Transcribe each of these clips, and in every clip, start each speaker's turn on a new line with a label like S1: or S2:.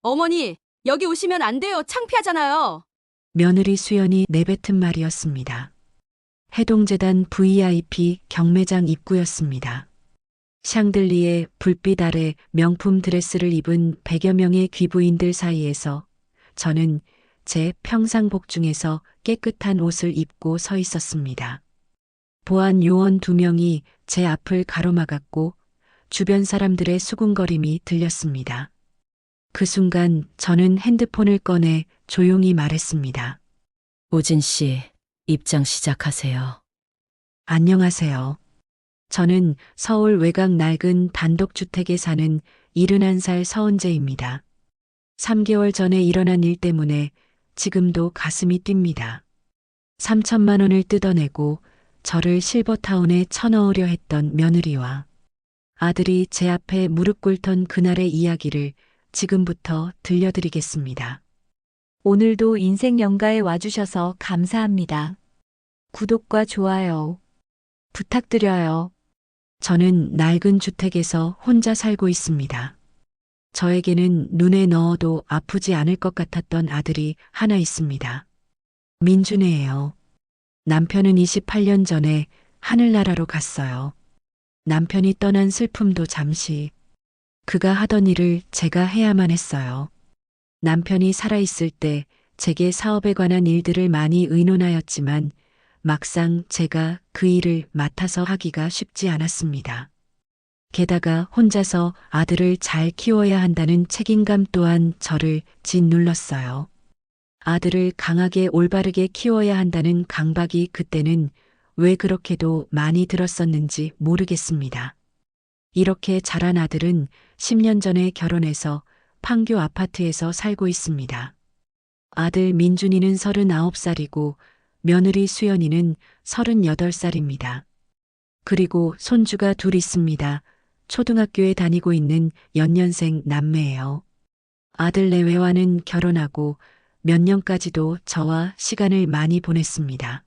S1: 어머니, 여기 오시면 안 돼요. 창피하잖아요.
S2: 며느리 수연이 내뱉은 말이었습니다. 해동재단 VIP 경매장 입구였습니다. 샹들리에 불빛 아래 명품 드레스를 입은 100여 명의 귀부인들 사이에서 저는 제 평상복 중에서 깨끗한 옷을 입고 서 있었습니다. 보안 요원 2명이 제 앞을 가로막았고 주변 사람들의 수군거림이 들렸습니다. 그 순간 저는 핸드폰을 꺼내 조용히 말했습니다.
S3: 오진 씨, 입장 시작하세요.
S2: 안녕하세요. 저는 서울 외곽 낡은 단독주택에 사는 71살 서은재입니다. 3개월 전에 일어난 일 때문에 지금도 가슴이 뜁니다. 3천만 원을 뜯어내고 저를 실버타운에 쳐넣으려 했던 며느리와 아들이 제 앞에 무릎 꿇던 그날의 이야기를 지금부터 들려드리겠습니다.
S4: 오늘도 인생 연가에 와주셔서 감사합니다. 구독과 좋아요 부탁드려요.
S2: 저는 낡은 주택에서 혼자 살고 있습니다. 저에게는 눈에 넣어도 아프지 않을 것 같았던 아들이 하나 있습니다. 민준이에요. 남편은 28년 전에 하늘나라로 갔어요. 남편이 떠난 슬픔도 잠시, 그가 하던 일을 제가 해야만 했어요. 남편이 살아있을 때 제게 사업에 관한 일들을 많이 의논하였지만 막상 제가 그 일을 맡아서 하기가 쉽지 않았습니다. 게다가 혼자서 아들을 잘 키워야 한다는 책임감 또한 저를 짓눌렀어요. 아들을 강하게 올바르게 키워야 한다는 강박이 그때는 왜 그렇게도 많이 들었었는지 모르겠습니다. 이렇게 자란 아들은 10년 전에 결혼해서 판교 아파트에서 살고 있습니다. 아들 민준이는 39살이고 며느리 수연이는 38살입니다. 그리고 손주가 둘 있습니다. 초등학교에 다니고 있는 연년생 남매예요. 아들 내외와는 결혼하고 몇 년까지도 저와 시간을 많이 보냈습니다.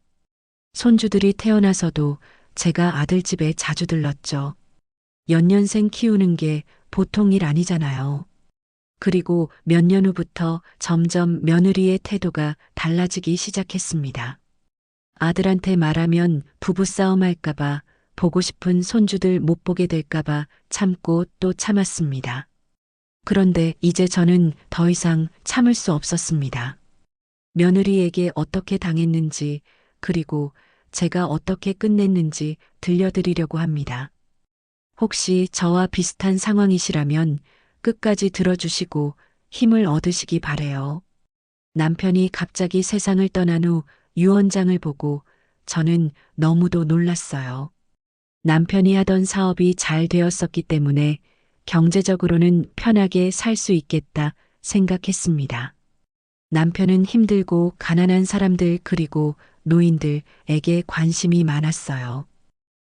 S2: 손주들이 태어나서도 제가 아들 집에 자주 들렀죠. 연년생 키우는 게 보통 일 아니잖아요. 그리고 몇 년 후부터 점점 며느리의 태도가 달라지기 시작했습니다. 아들한테 말하면 부부싸움 할까봐, 보고 싶은 손주들 못 보게 될까봐 참고 또 참았습니다. 그런데 이제 저는 더 이상 참을 수 없었습니다. 며느리에게 어떻게 당했는지, 그리고 제가 어떻게 끝냈는지 들려드리려고 합니다. 혹시 저와 비슷한 상황이시라면 끝까지 들어주시고 힘을 얻으시기 바래요. 남편이 갑자기 세상을 떠난 후 유언장을 보고 저는 너무도 놀랐어요. 남편이 하던 사업이 잘 되었었기 때문에 경제적으로는 편하게 살 수 있겠다 생각했습니다. 남편은 힘들고 가난한 사람들 그리고 노인들에게 관심이 많았어요.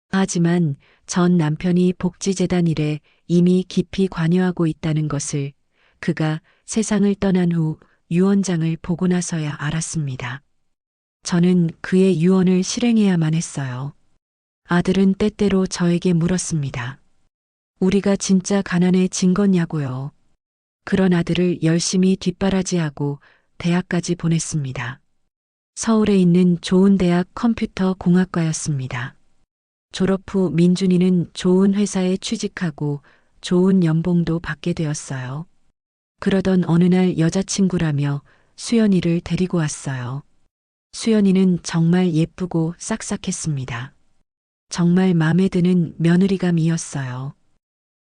S2: 하지만 전 남편이 복지재단 일에 이미 깊이 관여하고 있다는 것을 그가 세상을 떠난 후 유언장을 보고 나서야 알았습니다. 저는 그의 유언을 실행해야만 했어요. 아들은 때때로 저에게 물었습니다. 우리가 진짜 가난해진 거냐고요. 그런 아들을 열심히 뒷바라지하고 대학까지 보냈습니다. 서울에 있는 좋은 대학 컴퓨터 공학과였습니다. 졸업 후 민준이는 좋은 회사에 취직하고 좋은 연봉도 받게 되었어요. 그러던 어느 날 여자친구라며 수연이를 데리고 왔어요. 수연이는 정말 예쁘고 싹싹했습니다. 정말 마음에 드는 며느리감이었어요.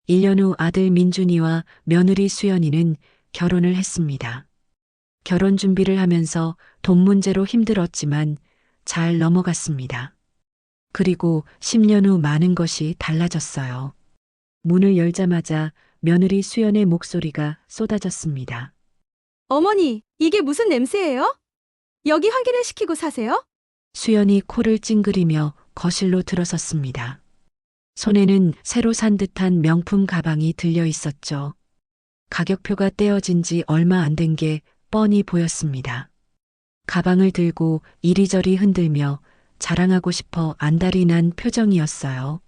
S2: 1년 후 아들 민준이와 며느리 수연이는 결혼을 했습니다. 결혼 준비를 하면서 돈 문제로 힘들었지만 잘 넘어갔습니다. 그리고 10년 후 많은 것이 달라졌어요. 문을 열자마자 며느리 수연의 목소리가 쏟아졌습니다.
S1: 어머니, 이게 무슨 냄새예요? 여기 환기를 시키고 사세요?
S2: 수연이 코를 찡그리며 거실로 들어섰습니다. 손에는 새로 산 듯한 명품 가방이 들려 있었죠. 가격표가 떼어진 지 얼마 안 된 게 뻔히 보였습니다. 가방을 들고 이리저리 흔들며 자랑하고 싶어 안달이 난 표정이었어요.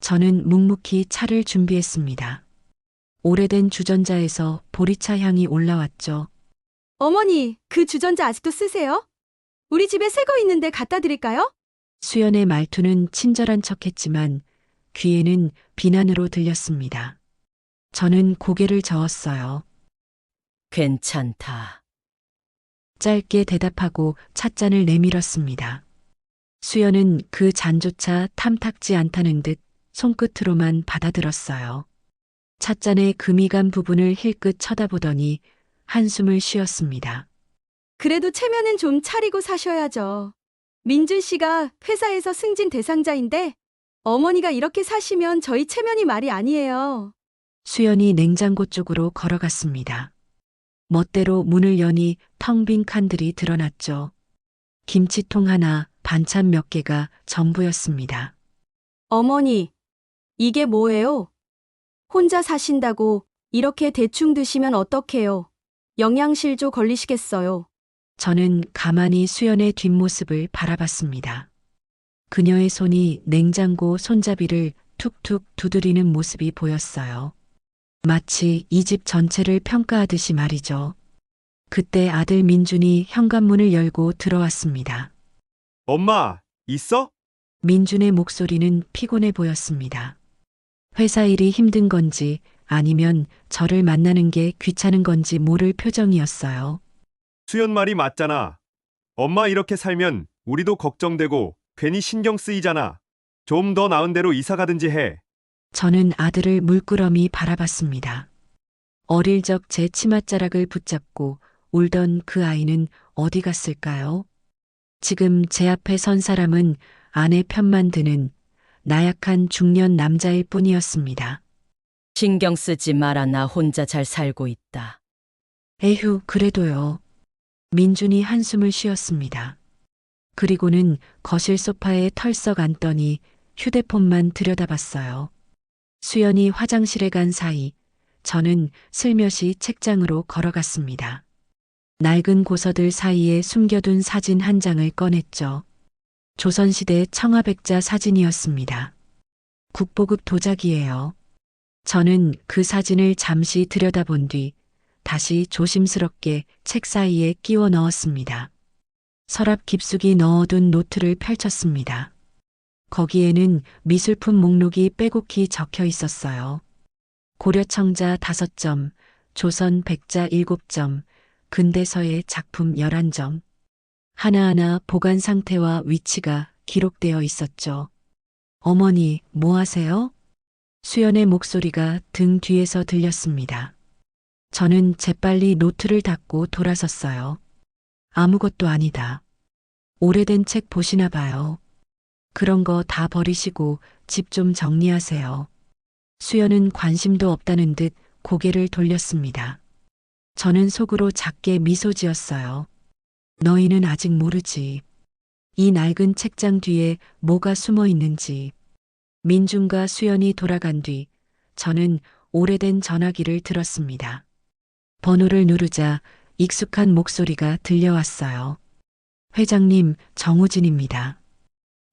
S2: 저는 묵묵히 차를 준비했습니다. 오래된 주전자에서 보리차 향이 올라왔죠.
S1: 어머니, 그 주전자 아직도 쓰세요? 우리 집에 새 거 있는데 갖다 드릴까요?
S2: 수연의 말투는 친절한 척했지만 귀에는 비난으로 들렸습니다. 저는 고개를 저었어요.
S3: 괜찮다.
S2: 짧게 대답하고 찻잔을 내밀었습니다. 수연은 그 잔조차 탐탁지 않다는 듯 손끝으로만 받아들었어요. 찻잔의 금이 간 부분을 힐끗 쳐다보더니 한숨을 쉬었습니다.
S1: 그래도 체면은 좀 차리고 사셔야죠. 민준 씨가 회사에서 승진 대상자인데 어머니가 이렇게 사시면 저희 체면이 말이 아니에요.
S2: 수연이 냉장고 쪽으로 걸어갔습니다. 멋대로 문을 여니 텅 빈 칸들이 드러났죠. 김치통 하나, 반찬 몇 개가 전부였습니다.
S1: 어머니, 이게 뭐예요? 혼자 사신다고 이렇게 대충 드시면 어떡해요? 영양실조 걸리시겠어요.
S2: 저는 가만히 수연의 뒷모습을 바라봤습니다. 그녀의 손이 냉장고 손잡이를 툭툭 두드리는 모습이 보였어요. 마치 이 집 전체를 평가하듯이 말이죠. 그때 아들 민준이 현관문을 열고 들어왔습니다.
S5: 엄마, 있어?
S2: 민준의 목소리는 피곤해 보였습니다. 회사 일이 힘든 건지 아니면 저를 만나는 게 귀찮은 건지 모를 표정이었어요.
S5: 수연 말이 맞잖아. 엄마 이렇게 살면 우리도 걱정되고 괜히 신경 쓰이잖아. 좀 더 나은 데로 이사 가든지 해.
S2: 저는 아들을 물끄러미 바라봤습니다. 어릴 적 제 치맛자락을 붙잡고 울던 그 아이는 어디 갔을까요? 지금 제 앞에 선 사람은 아내 편만 드는 나약한 중년 남자일 뿐이었습니다.
S3: 신경 쓰지 마라. 나 혼자 잘 살고 있다.
S2: 에휴, 그래도요. 민준이 한숨을 쉬었습니다. 그리고는 거실 소파에 털썩 앉더니 휴대폰만 들여다봤어요. 수연이 화장실에 간 사이 저는 슬며시 책장으로 걸어갔습니다. 낡은 고서들 사이에 숨겨둔 사진 한 장을 꺼냈죠. 조선시대 청아백자 사진이었습니다. 국보급 도자기예요. 저는 그 사진을 잠시 들여다본 뒤 다시 조심스럽게 책 사이에 끼워 넣었습니다. 서랍 깊숙이 넣어둔 노트를 펼쳤습니다. 거기에는 미술품 목록이 빼곡히 적혀 있었어요. 고려청자 5점, 조선 백자 7점, 근대서의 작품 11점. 하나하나 보관 상태와 위치가 기록되어 있었죠. 어머니, 뭐 하세요? 수연의 목소리가 등 뒤에서 들렸습니다. 저는 재빨리 노트를 닫고 돌아섰어요. 아무것도 아니다. 오래된 책 보시나 봐요. 그런 거 다 버리시고 집 좀 정리하세요. 수연은 관심도 없다는 듯 고개를 돌렸습니다. 저는 속으로 작게 미소 지었어요. 너희는 아직 모르지. 이 낡은 책장 뒤에 뭐가 숨어 있는지. 민준과 수연이 돌아간 뒤 저는 오래된 전화기를 들었습니다. 번호를 누르자 익숙한 목소리가 들려왔어요. 회장님, 정우진입니다.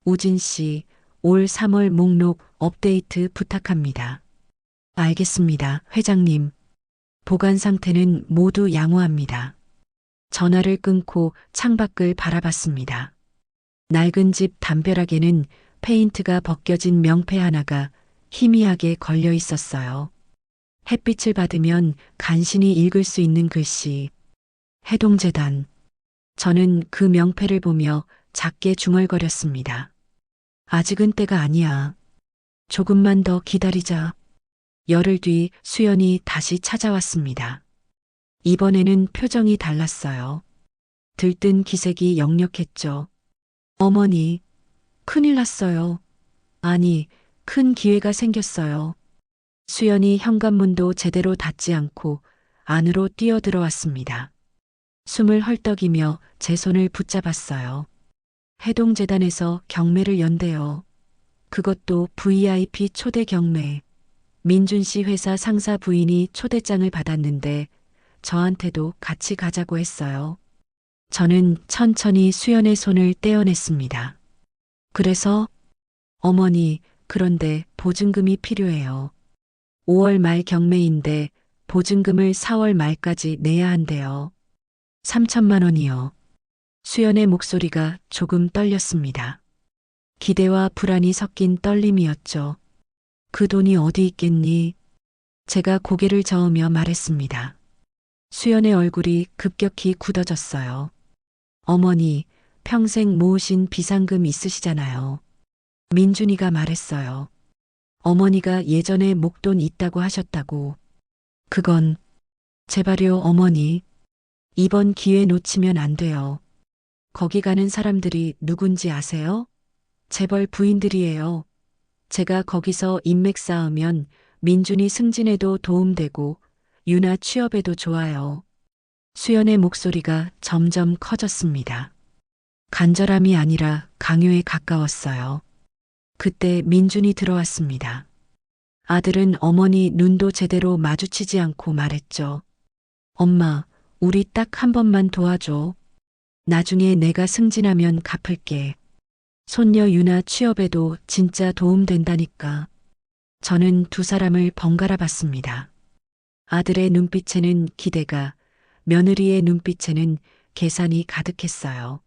S2: 우진 씨, 올 3월 목록 업데이트 부탁합니다. 알겠습니다, 회장님. 보관 상태는 모두 양호합니다. 전화를 끊고 창밖을 바라봤습니다. 낡은 집 담벼락에는 페인트가 벗겨진 명패 하나가 희미하게 걸려 있었어요. 햇빛을 받으면 간신히 읽을 수 있는 글씨. 해동재단. 저는 그 명패를 보며 작게 중얼거렸습니다. 아직은 때가 아니야. 조금만 더 기다리자. 열흘 뒤 수연이 다시 찾아왔습니다. 이번에는 표정이 달랐어요. 들뜬 기색이 역력했죠. 어머니, 큰일 났어요. 아니, 큰 기회가 생겼어요. 수연이 현관문도 제대로 닫지 않고 안으로 뛰어들어왔습니다. 숨을 헐떡이며 제 손을 붙잡았어요. 해동재단에서 경매를 연대요. 그것도 VIP 초대 경매. 민준 씨 회사 상사 부인이 초대장을 받았는데 저한테도 같이 가자고 했어요. 저는 천천히 수연의 손을 떼어냈습니다. 그래서 어머니, 그런데 보증금이 필요해요. 5월 말 경매인데 보증금을 4월 말까지 내야 한대요. 3천만 원이요. 수연의 목소리가 조금 떨렸습니다. 기대와 불안이 섞인 떨림이었죠. 그 돈이 어디 있겠니? 제가 고개를 저으며 말했습니다. 수연의 얼굴이 급격히 굳어졌어요. 어머니, 평생 모으신 비상금 있으시잖아요. 민준이가 말했어요. 어머니가 예전에 목돈 있다고 하셨다고. 그건 제발요, 어머니. 이번 기회 놓치면 안 돼요. 거기 가는 사람들이 누군지 아세요? 재벌 부인들이에요. 제가 거기서 인맥 쌓으면 민준이 승진에도 도움되고 유나 취업에도 좋아요. 수연의 목소리가 점점 커졌습니다. 간절함이 아니라 강요에 가까웠어요. 그때 민준이 들어왔습니다. 아들은 어머니 눈도 제대로 마주치지 않고 말했죠. 엄마, 우리 딱 한 번만 도와줘. 나중에 내가 승진하면 갚을게. 손녀 유나 취업에도 진짜 도움된다니까. 저는 두 사람을 번갈아 봤습니다. 아들의 눈빛에는 기대가, 며느리의 눈빛에는 계산이 가득했어요.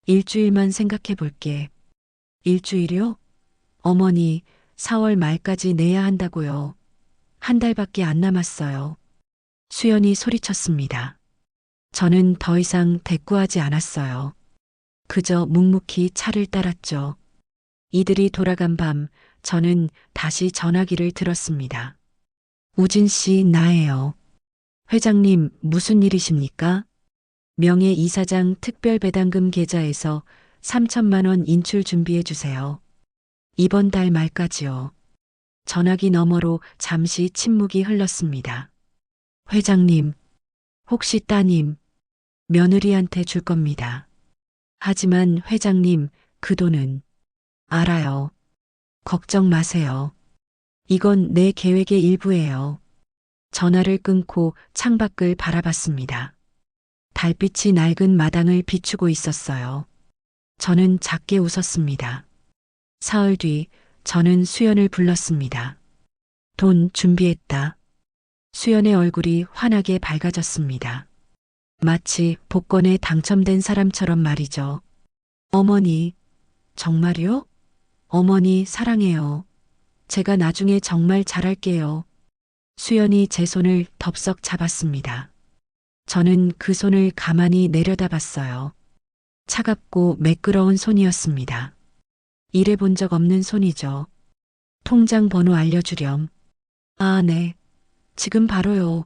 S2: 일주일만 생각해 볼게. 일주일요? 어머니, 4월 말까지 내야 한다고요. 한 달밖에 안 남았어요. 수연이 소리쳤습니다. 저는 더 이상 대꾸하지 않았어요. 그저 묵묵히 차를 따랐죠. 이들이 돌아간 밤, 저는 다시 전화기를 들었습니다. 우진 씨, 나예요. 회장님, 무슨 일이십니까? 명예 이사장 특별 배당금 계좌에서 3천만 원 인출 준비해 주세요. 이번 달 말까지요. 전화기 너머로 잠시 침묵이 흘렀습니다. 회장님, 혹시 따님, 며느리한테 줄 겁니다. 하지만 회장님, 그 돈은 알아요. 걱정 마세요. 이건 내 계획의 일부예요. 전화를 끊고 창밖을 바라봤습니다. 달빛이 낡은 마당을 비추고 있었어요. 저는 작게 웃었습니다. 사흘 뒤 저는 수연을 불렀습니다. 돈 준비했다. 수연의 얼굴이 환하게 밝아졌습니다. 마치 복권에 당첨된 사람처럼 말이죠. 어머니, 정말요? 어머니 사랑해요. 제가 나중에 정말 잘할게요. 수연이 제 손을 덥석 잡았습니다. 저는 그 손을 가만히 내려다봤어요. 차갑고 매끄러운 손이었습니다. 일해본 적 없는 손이죠. 통장 번호 알려주렴. 아, 네. 지금 바로요.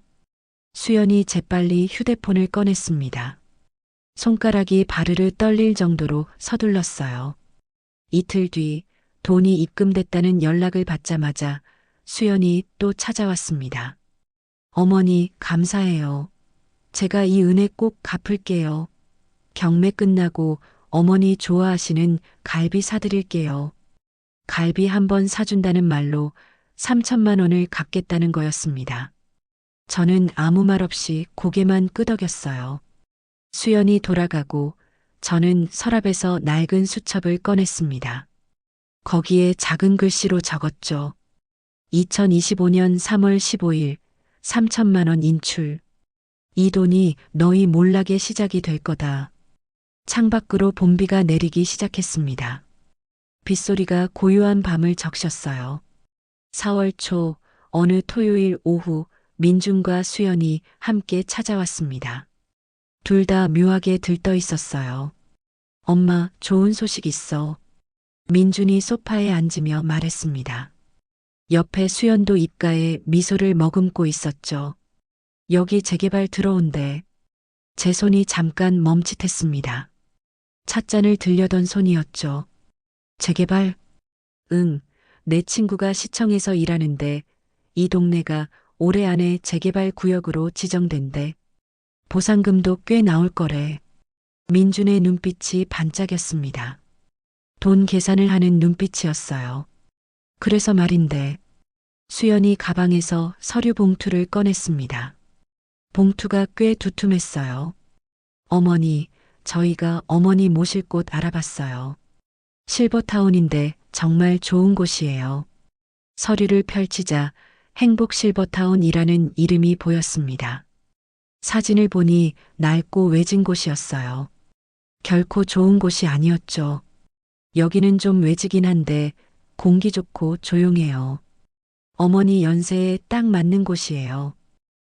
S2: 수연이 재빨리 휴대폰을 꺼냈습니다. 손가락이 바르르 떨릴 정도로 서둘렀어요. 이틀 뒤 돈이 입금됐다는 연락을 받자마자 수연이 또 찾아왔습니다. 어머니, 감사해요. 제가 이 은혜 꼭 갚을게요. 경매 끝나고 어머니 좋아하시는 갈비 사드릴게요. 갈비 한 번 사준다는 말로 3천만 원을 갚겠다는 거였습니다. 저는 아무 말 없이 고개만 끄덕였어요. 수연이 돌아가고 저는 서랍에서 낡은 수첩을 꺼냈습니다. 거기에 작은 글씨로 적었죠. 2025년 3월 15일 3천만 원 인출. 이 돈이 너희 몰락의 시작이 될 거다. 창밖으로 봄비가 내리기 시작했습니다. 빗소리가 고요한 밤을 적셨어요. 4월 초 어느 토요일 오후 민준과 수연이 함께 찾아왔습니다. 둘 다 묘하게 들떠 있었어요. 엄마, 좋은 소식 있어. 민준이 소파에 앉으며 말했습니다. 옆에 수연도 입가에 미소를 머금고 있었죠. 여기 재개발 들어온대. 제 손이 잠깐 멈칫했습니다. 찻잔을 들려던 손이었죠. 재개발? 응, 내 친구가 시청에서 일하는데 이 동네가 올해 안에 재개발 구역으로 지정된대. 보상금도 꽤 나올 거래. 민준의 눈빛이 반짝였습니다. 돈 계산을 하는 눈빛이었어요. 그래서 말인데, 수연이 가방에서 서류 봉투를 꺼냈습니다. 봉투가 꽤 두툼했어요. 어머니, 저희가 어머니 모실 곳 알아봤어요. 실버타운인데 정말 좋은 곳이에요. 서류를 펼치자 행복 실버타운이라는 이름이 보였습니다. 사진을 보니 낡고 외진 곳이었어요. 결코 좋은 곳이 아니었죠. 여기는 좀 외지긴 한데 공기 좋고 조용해요. 어머니 연세에 딱 맞는 곳이에요.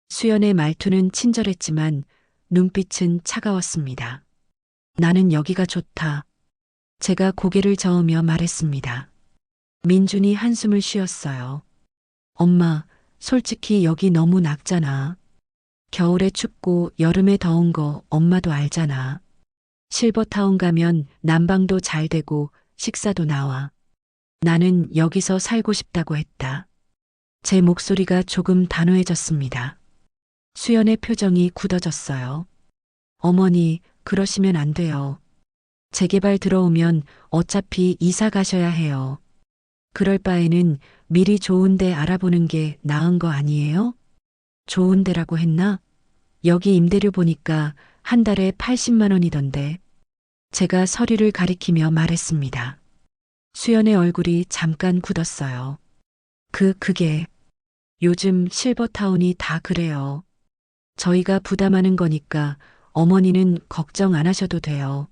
S2: 수연의 말투는 친절했지만 눈빛은 차가웠습니다. 나는 여기가 좋다. 제가 고개를 저으며 말했습니다. 민준이 한숨을 쉬었어요. 엄마, 솔직히 여기 너무 낙잖아. 겨울에 춥고 여름에 더운 거 엄마도 알잖아. 실버타운 가면 난방도 잘 되고 식사도 나와. 나는 여기서 살고 싶다고 했다. 제 목소리가 조금 단호해졌습니다. 수연의 표정이 굳어졌어요. 어머니, 그러시면 안 돼요. 재개발 들어오면 어차피 이사 가셔야 해요. 그럴 바에는 미리 좋은 데 알아보는 게 나은 거 아니에요? 좋은 데라고 했나? 여기 임대료 보니까 한 달에 80만 원이던데. 제가 서류를 가리키며 말했습니다. 수연의 얼굴이 잠깐 굳었어요. 그게 요즘 실버타운이 다 그래요. 저희가 부담하는 거니까 어머니는 걱정 안 하셔도 돼요.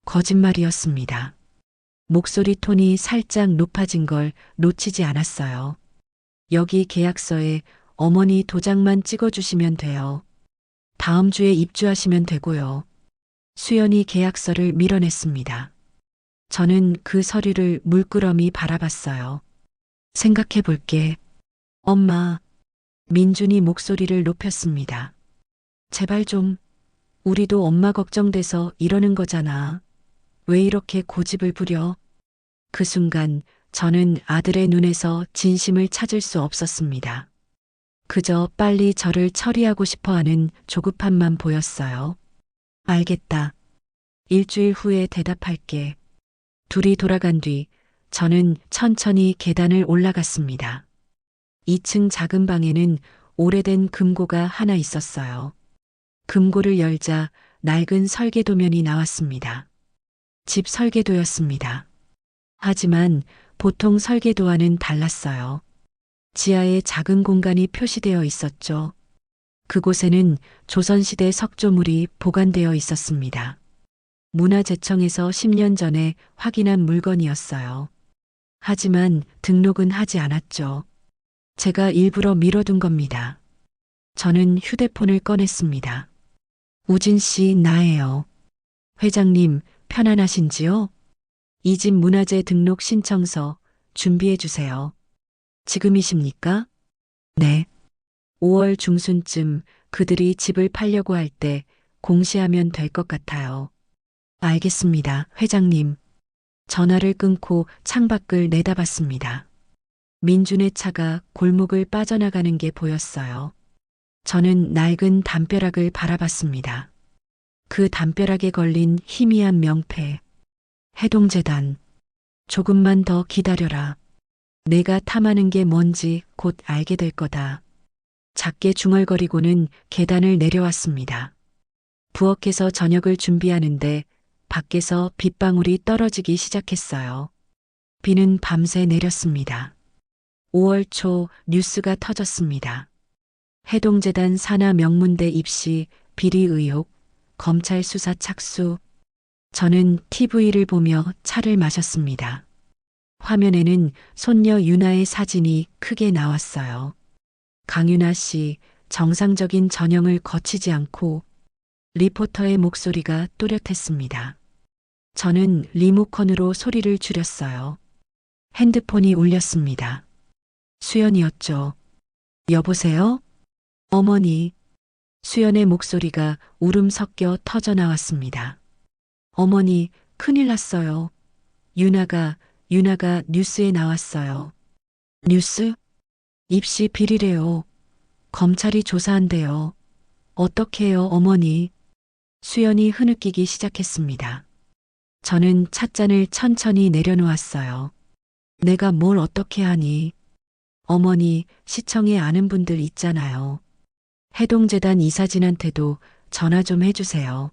S2: 거짓말이었습니다. 목소리 톤이 살짝 높아진 걸 놓치지 않았어요. 여기 계약서에 어머니 도장만 찍어주시면 돼요. 다음 주에 입주하시면 되고요. 수연이 계약서를 밀어냈습니다. 저는 그 서류를 물끄러미 바라봤어요. 생각해 볼게. 엄마, 민준이 목소리를 높였습니다. 제발 좀, 우리도 엄마 걱정돼서 이러는 거잖아. 왜 이렇게 고집을 부려? 그 순간 저는 아들의 눈에서 진심을 찾을 수 없었습니다. 그저 빨리 저를 처리하고 싶어 하는 조급함만 보였어요. 알겠다. 일주일 후에 대답할게. 둘이 돌아간 뒤 저는 천천히 계단을 올라갔습니다. 2층 작은 방에는 오래된 금고가 하나 있었어요. 금고를 열자 낡은 설계도면이 나왔습니다. 집 설계도였습니다. 하지만 보통 설계도와는 달랐어요. 지하에 작은 공간이 표시되어 있었죠. 그곳에는 조선시대 석조물이 보관되어 있었습니다. 문화재청에서 10년 전에 확인한 물건이었어요. 하지만 등록은 하지 않았죠. 제가 일부러 미뤄둔 겁니다. 저는 휴대폰을 꺼냈습니다. 우진 씨, 나예요. 회장님, 편안하신지요? 이 집 문화재 등록 신청서 준비해 주세요. 지금이십니까? 네. 5월 중순쯤 그들이 집을 팔려고 할 때 공시하면 될 것 같아요. 알겠습니다, 회장님. 전화를 끊고 창밖을 내다봤습니다. 민준의 차가 골목을 빠져나가는 게 보였어요. 저는 낡은 담벼락을 바라봤습니다. 그 담벼락에 걸린 희미한 명패. 해동재단. 조금만 더 기다려라. 내가 탐하는 게 뭔지 곧 알게 될 거다. 작게 중얼거리고는 계단을 내려왔습니다. 부엌에서 저녁을 준비하는데 밖에서 빗방울이 떨어지기 시작했어요. 비는 밤새 내렸습니다. 5월 초 뉴스가 터졌습니다. 해동재단 산하 명문대 입시 비리 의혹, 검찰 수사 착수. 저는 TV를 보며 차를 마셨습니다. 화면에는 손녀 유나의 사진이 크게 나왔어요. 강유나 씨, 정상적인 전형을 거치지 않고. 리포터의 목소리가 또렷했습니다. 저는 리모컨으로 소리를 줄였어요. 핸드폰이 울렸습니다. 수연이었죠. 여보세요? 어머니. 수연의 목소리가 울음 섞여 터져나왔습니다. 어머니, 큰일 났어요. 유나가 뉴스에 나왔어요. 뉴스? 입시 비리래요. 검찰이 조사한대요. 어떡해요, 어머니? 수연이 흐느끼기 시작했습니다. 저는 찻잔을 천천히 내려놓았어요. 내가 뭘 어떻게 하니? 어머니, 시청에 아는 분들 있잖아요. 해동재단 이사진한테도 전화 좀 해주세요.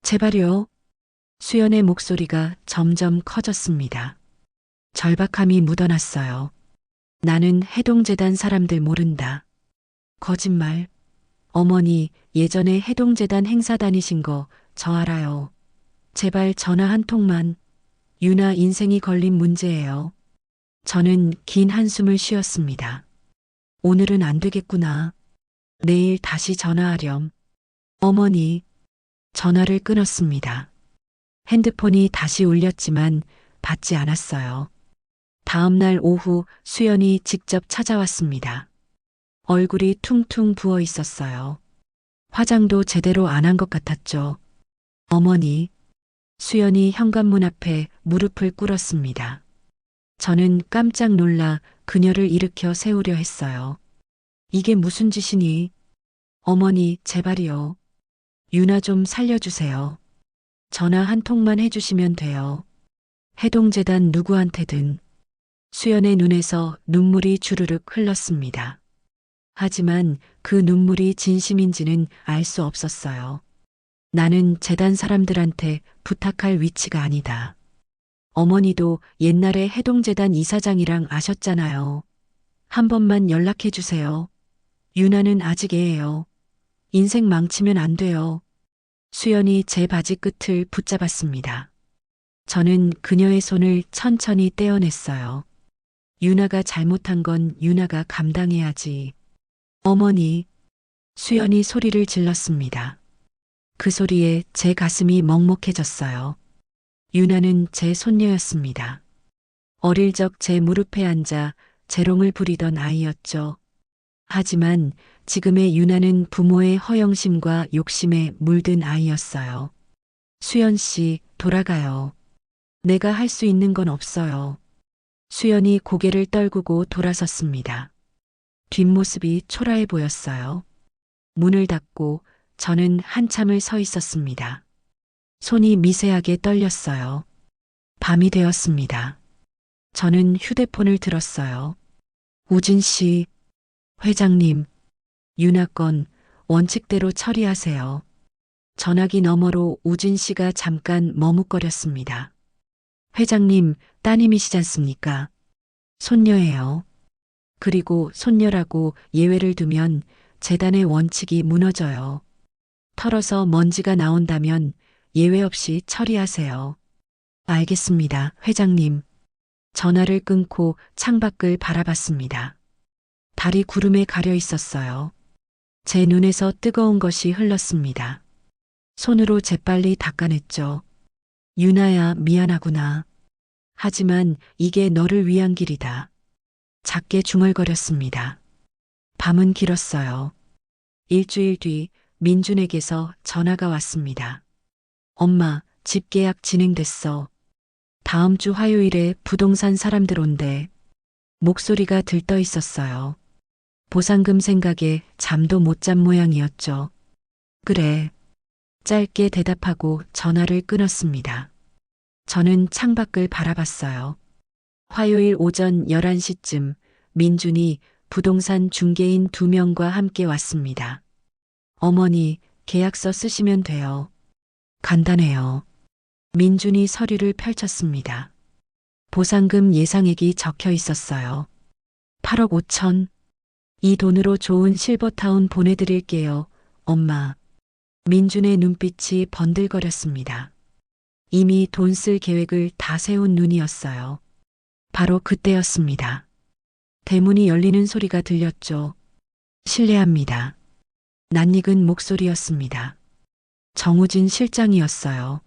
S2: 제발요. 수연의 목소리가 점점 커졌습니다. 절박함이 묻어났어요. 나는 해동재단 사람들 모른다. 거짓말. 어머니, 예전에 해동재단 행사 다니신 거 저 알아요. 제발 전화 한 통만. 유나 인생이 걸린 문제예요. 저는 긴 한숨을 쉬었습니다. 오늘은 안 되겠구나. 내일 다시 전화하렴. 어머니, 전화를 끊었습니다. 핸드폰이 다시 울렸지만 받지 않았어요. 다음 날 오후 수연이 직접 찾아왔습니다. 얼굴이 퉁퉁 부어 있었어요. 화장도 제대로 안 한 것 같았죠. 어머니, 수연이 현관문 앞에 무릎을 꿇었습니다. 저는 깜짝 놀라 그녀를 일으켜 세우려 했어요. 이게 무슨 짓이니? 어머니, 제발이요. 유나 좀 살려주세요. 전화 한 통만 해주시면 돼요. 해동재단 누구한테든. 수연의 눈에서 눈물이 주르륵 흘렀습니다. 하지만 그 눈물이 진심인지는 알 수 없었어요. 나는 재단 사람들한테 부탁할 위치가 아니다. 어머니도 옛날에 해동재단 이사장이랑 아셨잖아요. 한 번만 연락해 주세요. 유나는 아직 애예요. 인생 망치면 안 돼요. 수연이 제 바지 끝을 붙잡았습니다. 저는 그녀의 손을 천천히 떼어냈어요. 유나가 잘못한 건 유나가 감당해야지. 어머니, 수연이 소리를 질렀습니다. 그 소리에 제 가슴이 먹먹해졌어요. 유나는 제 손녀였습니다. 어릴 적 제 무릎에 앉아 재롱을 부리던 아이였죠. 하지만 지금의 유나는 부모의 허영심과 욕심에 물든 아이였어요. 수연 씨, 돌아가요. 내가 할 수 있는 건 없어요. 수연이 고개를 떨구고 돌아섰습니다. 뒷모습이 초라해 보였어요. 문을 닫고 저는 한참을 서 있었습니다. 손이 미세하게 떨렸어요. 밤이 되었습니다. 저는 휴대폰을 들었어요. 우진 씨, 회장님, 유나 건 원칙대로 처리하세요. 전화기 너머로 우진 씨가 잠깐 머뭇거렸습니다. 회장님, 따님이시지 않습니까? 손녀예요. 그리고 손녀라고 예외를 두면 재단의 원칙이 무너져요. 털어서 먼지가 나온다면 예외 없이 처리하세요. 알겠습니다, 회장님. 전화를 끊고 창밖을 바라봤습니다. 달이 구름에 가려 있었어요. 제 눈에서 뜨거운 것이 흘렀습니다. 손으로 재빨리 닦아냈죠. 유나야, 미안하구나. 하지만 이게 너를 위한 길이다. 작게 중얼거렸습니다. 밤은 길었어요. 일주일 뒤 민준에게서 전화가 왔습니다. 엄마, 집 계약 진행됐어. 다음 주 화요일에 부동산 사람들 온대. 목소리가 들떠 있었어요. 보상금 생각에 잠도 못 잔 모양이었죠. 그래. 짧게 대답하고 전화를 끊었습니다. 저는 창밖을 바라봤어요. 화요일 오전 11시쯤 민준이 부동산 중개인 2명과 함께 왔습니다. 어머니, 계약서 쓰시면 돼요. 간단해요. 민준이 서류를 펼쳤습니다. 보상금 예상액이 적혀 있었어요. 8억 5천. 이 돈으로 좋은 실버타운 보내드릴게요, 엄마. 민준의 눈빛이 번들거렸습니다. 이미 돈 쓸 계획을 다 세운 눈이었어요. 바로 그때였습니다. 대문이 열리는 소리가 들렸죠. 실례합니다. 낯익은 목소리였습니다. 정우진 실장이었어요.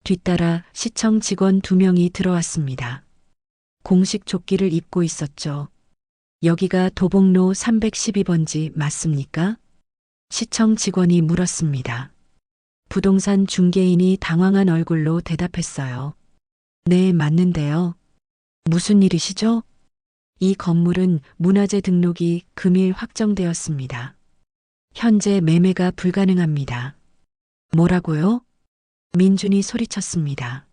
S2: 뒤따라 시청 직원 2명이 들어왔습니다. 공식 조끼를 입고 있었죠. 여기가 도봉로 312번지 맞습니까? 시청 직원이 물었습니다. 부동산 중개인이 당황한 얼굴로 대답했어요. 네, 맞는데요. 무슨 일이시죠? 이 건물은 문화재 등록이 금일 확정되었습니다. 현재 매매가 불가능합니다. 뭐라고요? 민준이 소리쳤습니다.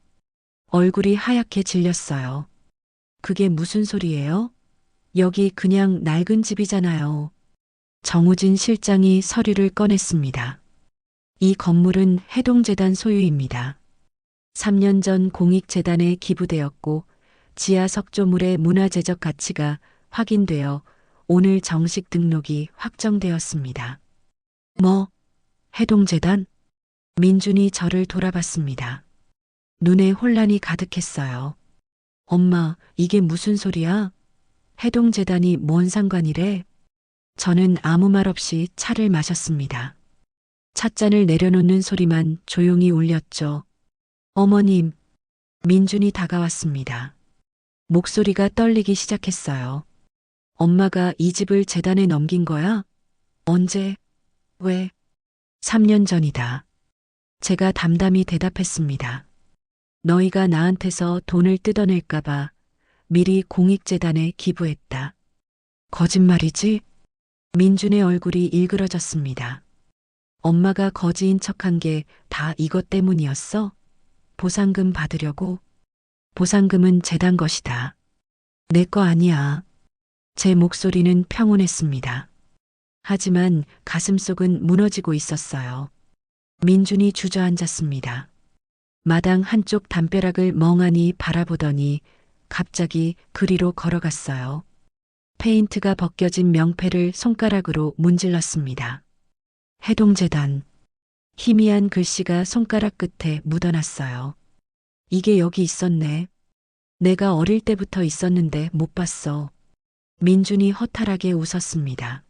S2: 얼굴이 하얗게 질렸어요. 그게 무슨 소리예요? 여기 그냥 낡은 집이잖아요. 정우진 실장이 서류를 꺼냈습니다. 이 건물은 해동재단 소유입니다. 3년 전 공익재단에 기부되었고 지하 석조물의 문화재적 가치가 확인되어 오늘 정식 등록이 확정되었습니다. 뭐, 해동재단? 민준이 저를 돌아봤습니다. 눈에 혼란이 가득했어요. 엄마, 이게 무슨 소리야? 해동재단이 뭔 상관이래? 저는 아무 말 없이 차를 마셨습니다. 찻잔을 내려놓는 소리만 조용히 울렸죠. 어머님, 민준이 다가왔습니다. 목소리가 떨리기 시작했어요. 엄마가 이 집을 재단에 넘긴 거야? 언제? 왜? 3년 전이다. 제가 담담히 대답했습니다. 너희가 나한테서 돈을 뜯어낼까봐 미리 공익재단에 기부했다. 거짓말이지? 민준의 얼굴이 일그러졌습니다. 엄마가 거지인 척한 게 다 이것 때문이었어? 보상금 받으려고? 보상금은 재단 것이다. 내 거 아니야. 제 목소리는 평온했습니다. 하지만 가슴속은 무너지고 있었어요. 민준이 주저앉았습니다. 마당 한쪽 담벼락을 멍하니 바라보더니 갑자기 그리로 걸어갔어요. 페인트가 벗겨진 명패를 손가락으로 문질렀습니다. 해동재단. 희미한 글씨가 손가락 끝에 묻어났어요. 이게 여기 있었네. 내가 어릴 때부터 있었는데 못 봤어. 민준이 허탈하게 웃었습니다.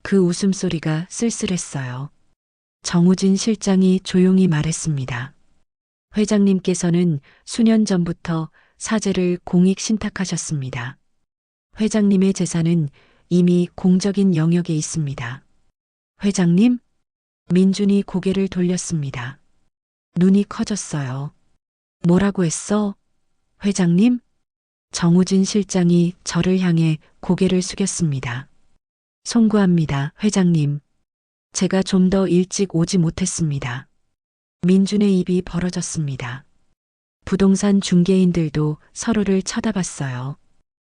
S2: 그 웃음소리가 쓸쓸했어요. 정우진 실장이 조용히 말했습니다. 회장님께서는 수년 전부터 사재를 공익 신탁하셨습니다. 회장님의 재산은 이미 공적인 영역에 있습니다. 회장님? 민준이 고개를 돌렸습니다. 눈이 커졌어요. 뭐라고 했어? 회장님? 정우진 실장이 저를 향해 고개를 숙였습니다. 송구합니다, 회장님. 제가 좀 더 일찍 오지 못했습니다. 민준의 입이 벌어졌습니다. 부동산 중개인들도 서로를 쳐다봤어요.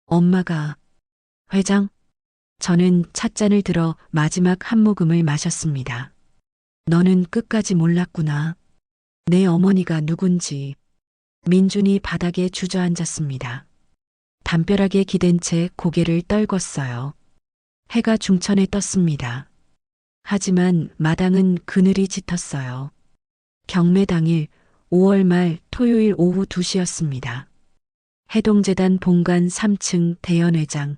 S2: 엄마가, 회장? 저는 찻잔을 들어 마지막 한 모금을 마셨습니다. 너는 끝까지 몰랐구나. 내 어머니가 누군지. 민준이 바닥에 주저앉았습니다. 담벼락에 기댄 채 고개를 떨궜어요. 해가 중천에 떴습니다. 하지만 마당은 그늘이 짙었어요. 경매 당일 5월 말 토요일 오후 2시였습니다. 해동재단 본관 3층 대연회장.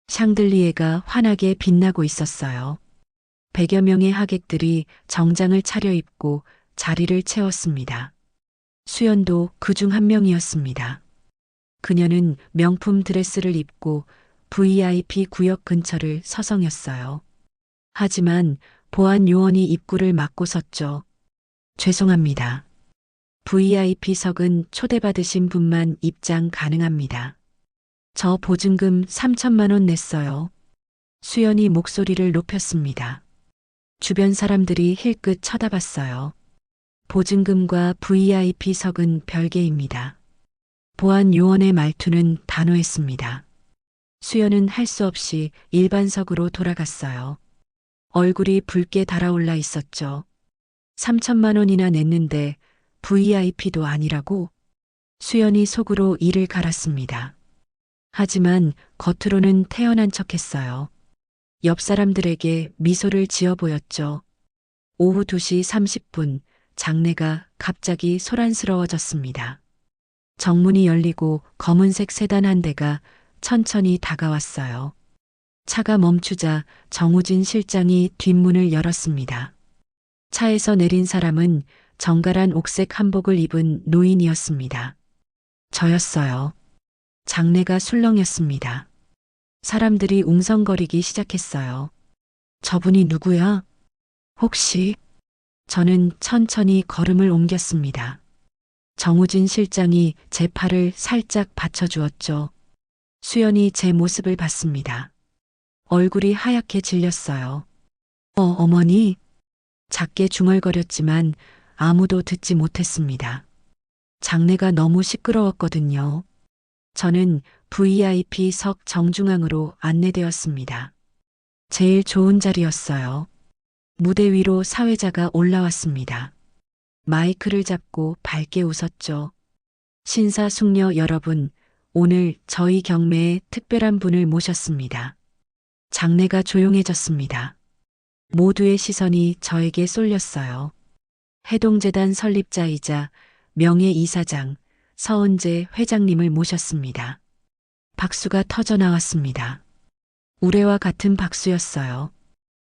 S2: 샹들리에가 환하게 빛나고 있었어요. 100여 명의 하객들이 정장을 차려입고 자리를 채웠습니다. 수연도 그중 한 명이었습니다. 그녀는 명품 드레스를 입고 VIP 구역 근처를 서성였어요. 하지만 보안 요원이 입구를 막고 섰죠. 죄송합니다. VIP석은 초대받으신 분만 입장 가능합니다. 저 보증금 3천만 원 냈어요. 수연이 목소리를 높였습니다. 주변 사람들이 힐끗 쳐다봤어요. 보증금과 VIP석은 별개입니다. 보안 요원의 말투는 단호했습니다. 수연은 할 수 없이 일반석으로 돌아갔어요. 얼굴이 붉게 달아올라 있었죠. 3천만 원이나 냈는데 VIP도 아니라고? 수연이 속으로 이를 갈았습니다. 하지만 겉으로는 태연한 척했어요. 옆 사람들에게 미소를 지어 보였죠. 오후 2시 30분 장내가 갑자기 소란스러워졌습니다. 정문이 열리고 검은색 세단 한 대가 천천히 다가왔어요. 차가 멈추자 정우진 실장이 뒷문을 열었습니다. 차에서 내린 사람은 정갈한 옥색 한복을 입은 노인이었습니다. 저였어요. 장내가 술렁였습니다. 사람들이 웅성거리기 시작했어요. 저분이 누구야? 혹시? 저는 천천히 걸음을 옮겼습니다. 정우진 실장이 제 팔을 살짝 받쳐주었죠. 수연이 제 모습을 봤습니다. 얼굴이 하얗게 질렸어요. 어머니? 작게 중얼거렸지만 아무도 듣지 못했습니다. 장내가 너무 시끄러웠거든요. 저는 VIP석 정중앙으로 안내되었습니다. 제일 좋은 자리였어요. 무대 위로 사회자가 올라왔습니다. 마이크를 잡고 밝게 웃었죠. 신사숙녀 여러분, 오늘 저희 경매에 특별한 분을 모셨습니다. 장내가 조용해졌습니다. 모두의 시선이 저에게 쏠렸어요. 해동재단 설립자이자 명예이사장 서은재 회장님을 모셨습니다. 박수가 터져 나왔습니다. 우레와 같은 박수였어요.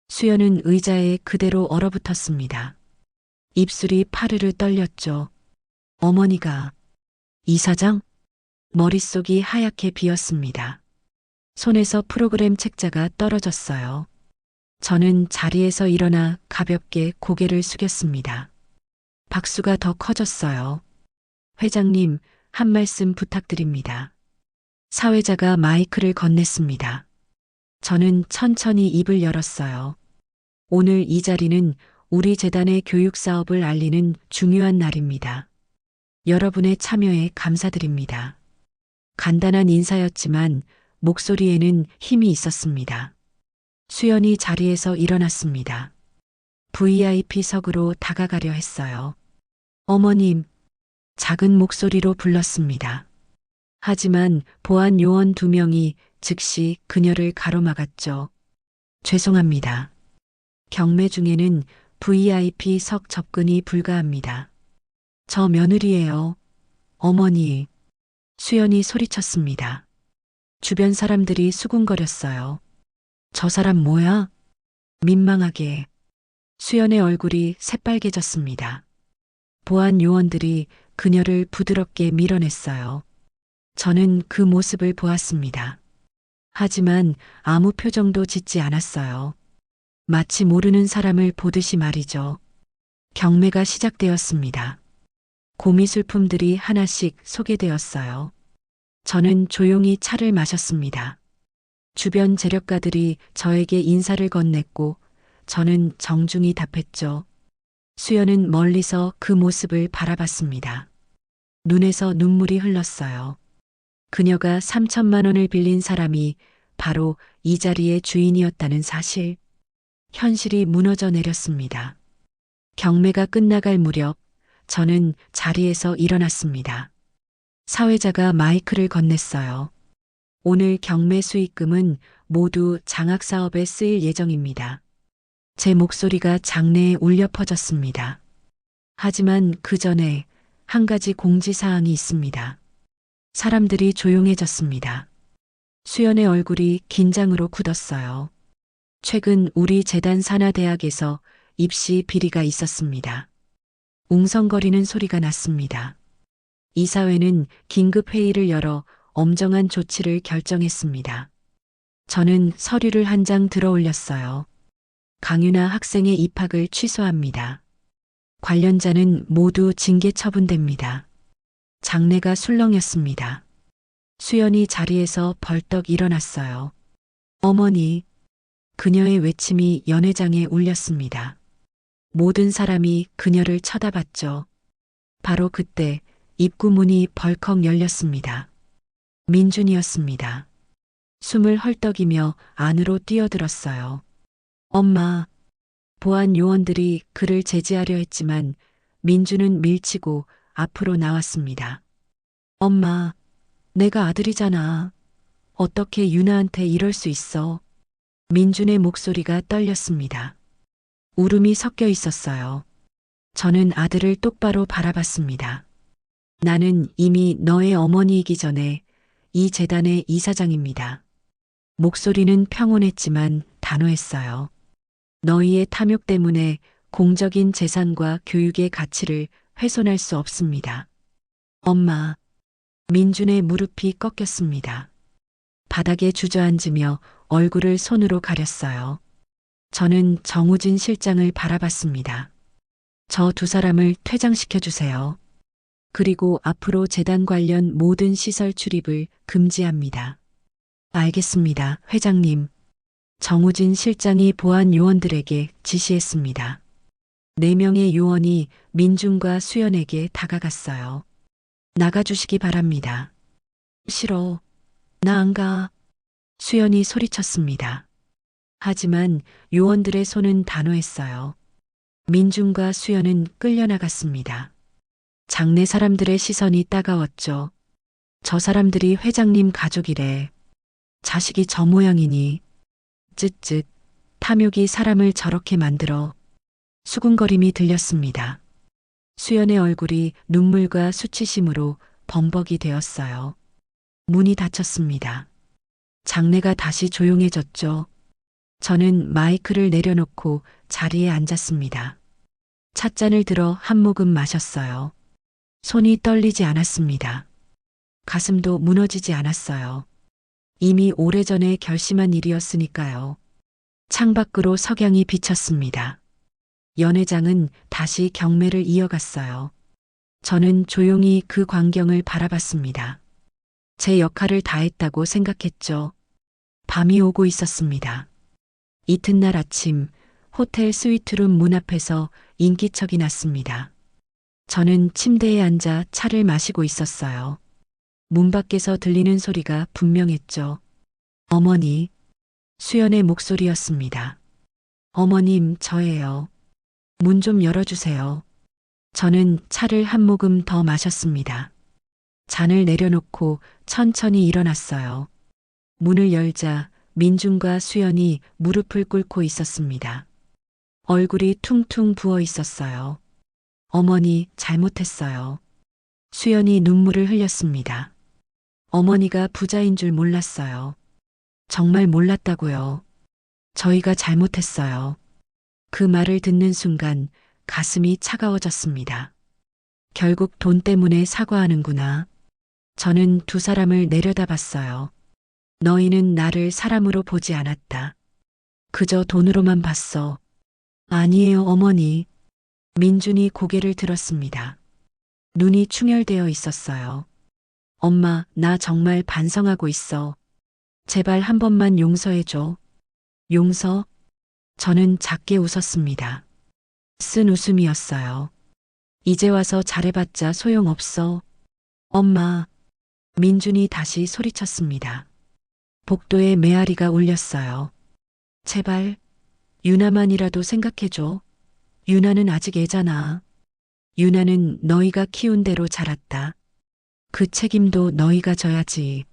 S2: 수연은 의자에 그대로 얼어붙었습니다. 입술이 파르르 떨렸죠. 어머니가 이사장? 머릿속이 하얗게 비었습니다. 손에서 프로그램 책자가 떨어졌어요. 저는 자리에서 일어나 가볍게 고개를 숙였습니다. 박수가 더 커졌어요. 회장님, 한 말씀 부탁드립니다. 사회자가 마이크를 건넸습니다. 저는 천천히 입을 열었어요. 오늘 이 자리는 우리 재단의 교육 사업을 알리는 중요한 날입니다. 여러분의 참여에 감사드립니다. 간단한 인사였지만 목소리에는 힘이 있었습니다. 수연이 자리에서 일어났습니다. VIP석으로 다가가려 했어요. 어머님, 작은 목소리로 불렀습니다. 하지만 보안 요원 2명이 즉시 그녀를 가로막았죠. 죄송합니다. 경매 중에는 VIP석 접근이 불가합니다. 저 며느리예요. 어머니. 수연이 소리쳤습니다. 주변 사람들이 수군거렸어요. 저 사람 뭐야? 민망하게. 수연의 얼굴이 새빨개졌습니다. 보안 요원들이 그녀를 부드럽게 밀어냈어요. 저는 그 모습을 보았습니다. 하지만 아무 표정도 짓지 않았어요. 마치 모르는 사람을 보듯이 말이죠. 경매가 시작되었습니다. 고미술품들이 하나씩 소개되었어요. 저는 조용히 차를 마셨습니다. 주변 재력가들이 저에게 인사를 건넸고 저는 정중히 답했죠. 수연은 멀리서 그 모습을 바라봤습니다. 눈에서 눈물이 흘렀어요. 그녀가 3천만 원을 빌린 사람이 바로 이 자리의 주인이었다는 사실. 현실이 무너져 내렸습니다. 경매가 끝나갈 무렵 저는 자리에서 일어났습니다. 사회자가 마이크를 건넸어요. 오늘 경매 수익금은 모두 장학사업에 쓰일 예정입니다. 제 목소리가 장내에 울려 퍼졌습니다. 하지만 그 전에 한 가지 공지사항이 있습니다. 사람들이 조용해졌습니다. 수연의 얼굴이 긴장으로 굳었어요. 최근 우리 재단 산하대학에서 입시 비리가 있었습니다. 웅성거리는 소리가 났습니다. 이사회는 긴급 회의를 열어 엄정한 조치를 결정했습니다. 저는 서류를 한 장 들어 올렸어요. 강유나 학생의 입학을 취소합니다. 관련자는 모두 징계 처분됩니다. 장내가 술렁였습니다. 수연이 자리에서 벌떡 일어났어요. 어머니. 그녀의 외침이 연회장에 울렸습니다. 모든 사람이 그녀를 쳐다봤죠. 바로 그때 입구 문이 벌컥 열렸습니다. 민준이었습니다. 숨을 헐떡이며 안으로 뛰어들었어요. 엄마. 보안 요원들이 그를 제지하려 했지만 민준은 밀치고 앞으로 나왔습니다. 엄마, 내가 아들이잖아. 어떻게 유나한테 이럴 수 있어? 민준의 목소리가 떨렸습니다. 울음이 섞여 있었어요. 저는 아들을 똑바로 바라봤습니다. 나는 이미 너의 어머니이기 전에 이 재단의 이사장입니다. 목소리는 평온했지만 단호했어요. 너희의 탐욕 때문에 공적인 재산과 교육의 가치를 훼손할 수 없습니다. 엄마. 민준의 무릎이 꺾였습니다. 바닥에 주저앉으며 얼굴을 손으로 가렸어요. 저는 정우진 실장을 바라봤습니다. 저 두 사람을 퇴장시켜 주세요. 그리고 앞으로 재단 관련 모든 시설 출입을 금지합니다. 알겠습니다, 회장님. 정우진 실장이 보안 요원들에게 지시했습니다. 4명의 요원이 민준과 수연에게 다가갔어요. 나가주시기 바랍니다. 싫어. 나 안 가. 수연이 소리쳤습니다. 하지만 요원들의 손은 단호했어요. 민준과 수연은 끌려나갔습니다. 장내 사람들의 시선이 따가웠죠. 저 사람들이 회장님 가족이래. 자식이 저 모양이니. 쯧쯧. 탐욕이 사람을 저렇게 만들어. 수군거림이 들렸습니다. 수연의 얼굴이 눈물과 수치심으로 범벅이 되었어요. 문이 닫혔습니다. 장내가 다시 조용해졌죠. 저는 마이크를 내려놓고 자리에 앉았습니다. 찻잔을 들어 한 모금 마셨어요. 손이 떨리지 않았습니다. 가슴도 무너지지 않았어요. 이미 오래전에 결심한 일이었으니까요. 창밖으로 석양이 비쳤습니다. 연회장은 다시 경매를 이어갔어요. 저는 조용히 그 광경을 바라봤습니다. 제 역할을 다했다고 생각했죠. 밤이 오고 있었습니다. 이튿날 아침 호텔 스위트룸 문 앞에서 인기척이 났습니다. 저는 침대에 앉아 차를 마시고 있었어요. 문 밖에서 들리는 소리가 분명했죠. 어머니, 수연의 목소리였습니다. 어머님, 저예요. 문 좀 열어주세요. 저는 차를 한 모금 더 마셨습니다. 잔을 내려놓고 천천히 일어났어요. 문을 열자 민준과 수연이 무릎을 꿇고 있었습니다. 얼굴이 퉁퉁 부어 있었어요. 어머니, 잘못했어요. 수연이 눈물을 흘렸습니다. 어머니가 부자인 줄 몰랐어요. 정말 몰랐다고요. 저희가 잘못했어요. 그 말을 듣는 순간 가슴이 차가워졌습니다. 결국 돈 때문에 사과하는구나. 저는 두 사람을 내려다봤어요. 너희는 나를 사람으로 보지 않았다. 그저 돈으로만 봤어. 아니에요, 어머니. 민준이 고개를 들었습니다. 눈이 충혈되어 있었어요. 엄마, 나 정말 반성하고 있어. 제발 한 번만 용서해줘. 용서? 저는 작게 웃었습니다. 쓴 웃음이었어요. 이제 와서 잘해봤자 소용없어. 엄마. 민준이 다시 소리쳤습니다. 복도에 메아리가 울렸어요. 제발, 유나만이라도 생각해줘. 유나는 아직 애잖아. 유나는 너희가 키운 대로 자랐다. 그 책임도 너희가 져야지.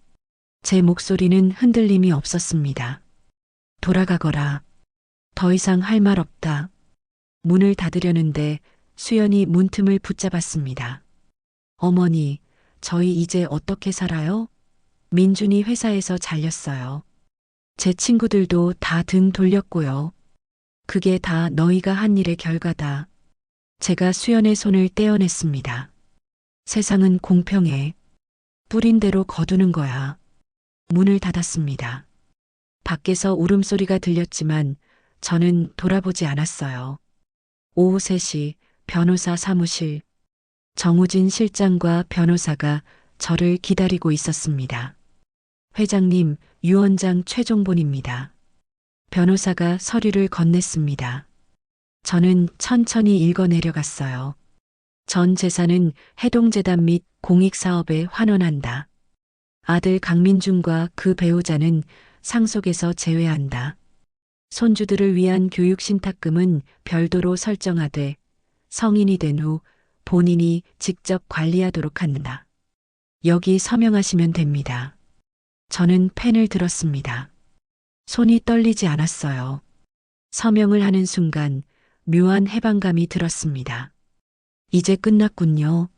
S2: 제 목소리는 흔들림이 없었습니다. 돌아가거라. 더 이상 할 말 없다. 문을 닫으려는데 수연이 문틈을 붙잡았습니다. 어머니, 저희 이제 어떻게 살아요? 민준이 회사에서 잘렸어요. 제 친구들도 다 등 돌렸고요. 그게 다 너희가 한 일의 결과다. 제가 수연의 손을 떼어냈습니다. 세상은 공평해. 뿌린 대로 거두는 거야. 문을 닫았습니다. 밖에서 울음소리가 들렸지만 저는 돌아보지 않았어요. 오후 3시 변호사 사무실. 정우진 실장과 변호사가 저를 기다리고 있었습니다. 회장님, 유원장 최종본입니다. 변호사가 서류를 건넸습니다. 저는 천천히 읽어 내려갔어요. 전 재산은 해동재단 및 공익사업에 환원한다. 아들 강민준과 그 배우자는 상속에서 제외한다. 손주들을 위한 교육신탁금은 별도로 설정하되 성인이 된 후 본인이 직접 관리하도록 한다. 여기 서명하시면 됩니다. 저는 펜을 들었습니다. 손이 떨리지 않았어요. 서명을 하는 순간 묘한 해방감이 들었습니다. 이제 끝났군요.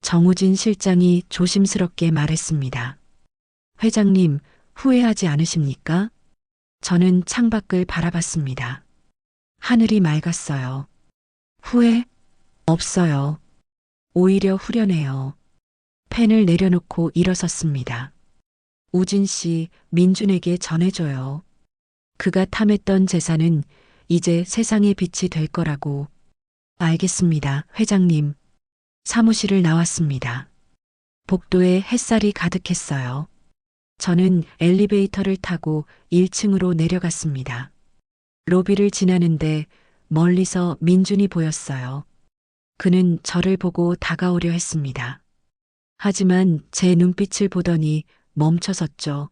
S2: 정우진 실장이 조심스럽게 말했습니다. 회장님, 후회하지 않으십니까? 저는 창밖을 바라봤습니다. 하늘이 맑았어요. 후회? 없어요. 오히려 후련해요. 펜을 내려놓고 일어섰습니다. 우진 씨, 민준에게 전해줘요. 그가 탐했던 재산은 이제 세상의 빛이 될 거라고. 알겠습니다, 회장님. 사무실을 나왔습니다. 복도에 햇살이 가득했어요. 저는 엘리베이터를 타고 1층으로 내려갔습니다. 로비를 지나는데 멀리서 민준이 보였어요. 그는 저를 보고 다가오려 했습니다. 하지만 제 눈빛을 보더니 멈춰섰죠.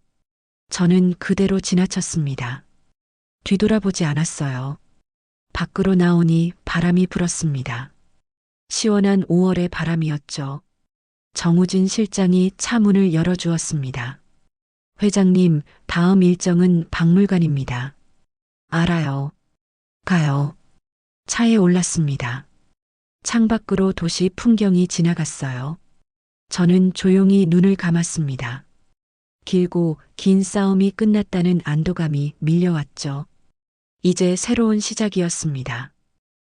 S2: 저는 그대로 지나쳤습니다. 뒤돌아보지 않았어요. 밖으로 나오니 바람이 불었습니다. 시원한 5월의 바람이었죠. 정우진 실장이 차 문을 열어주었습니다. 회장님, 다음 일정은 박물관입니다. 알아요. 가요. 차에 올랐습니다. 창밖으로 도시 풍경이 지나갔어요. 저는 조용히 눈을 감았습니다. 길고 긴 싸움이 끝났다는 안도감이 밀려왔죠. 이제 새로운 시작이었습니다.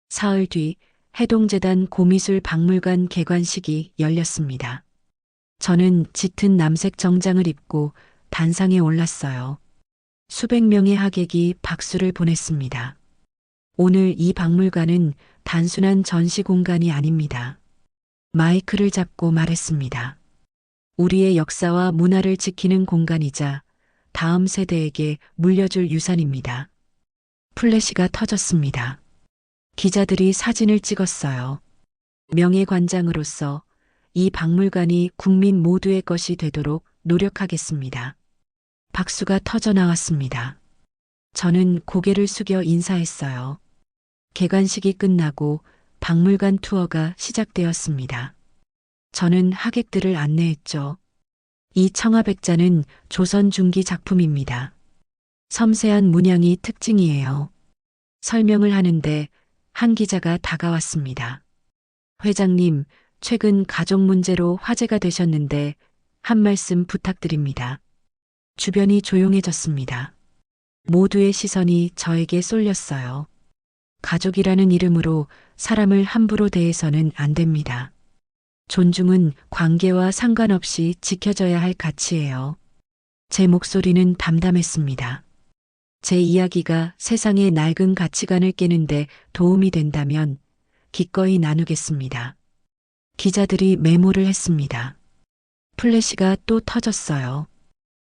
S2: 사흘 뒤 해동재단 고미술 박물관 개관식이 열렸습니다. 저는 짙은 남색 정장을 입고 단상에 올랐어요. 수백 명의 하객이 박수를 보냈습니다. 오늘 이 박물관은 단순한 전시 공간이 아닙니다. 마이크를 잡고 말했습니다. 우리의 역사와 문화를 지키는 공간이자 다음 세대에게 물려줄 유산입니다. 플래시가 터졌습니다. 기자들이 사진을 찍었어요. 명예관장으로서 이 박물관이 국민 모두의 것이 되도록 노력하겠습니다. 박수가 터져 나왔습니다. 저는 고개를 숙여 인사했어요. 개관식이 끝나고 박물관 투어가 시작되었습니다. 저는 하객들을 안내했죠. 이 청아백자는 조선 중기 작품입니다. 섬세한 문양이 특징이에요. 설명을 하는데 한 기자가 다가왔습니다. 회장님, 최근 가족 문제로 화제가 되셨는데 한 말씀 부탁드립니다. 주변이 조용해졌습니다. 모두의 시선이 저에게 쏠렸어요. 가족이라는 이름으로 사람을 함부로 대해서는 안 됩니다. 존중은 관계와 상관없이 지켜져야 할 가치예요. 제 목소리는 담담했습니다. 제 이야기가 세상의 낡은 가치관을 깨는데 도움이 된다면 기꺼이 나누겠습니다. 기자들이 메모를 했습니다. 플래시가 또 터졌어요.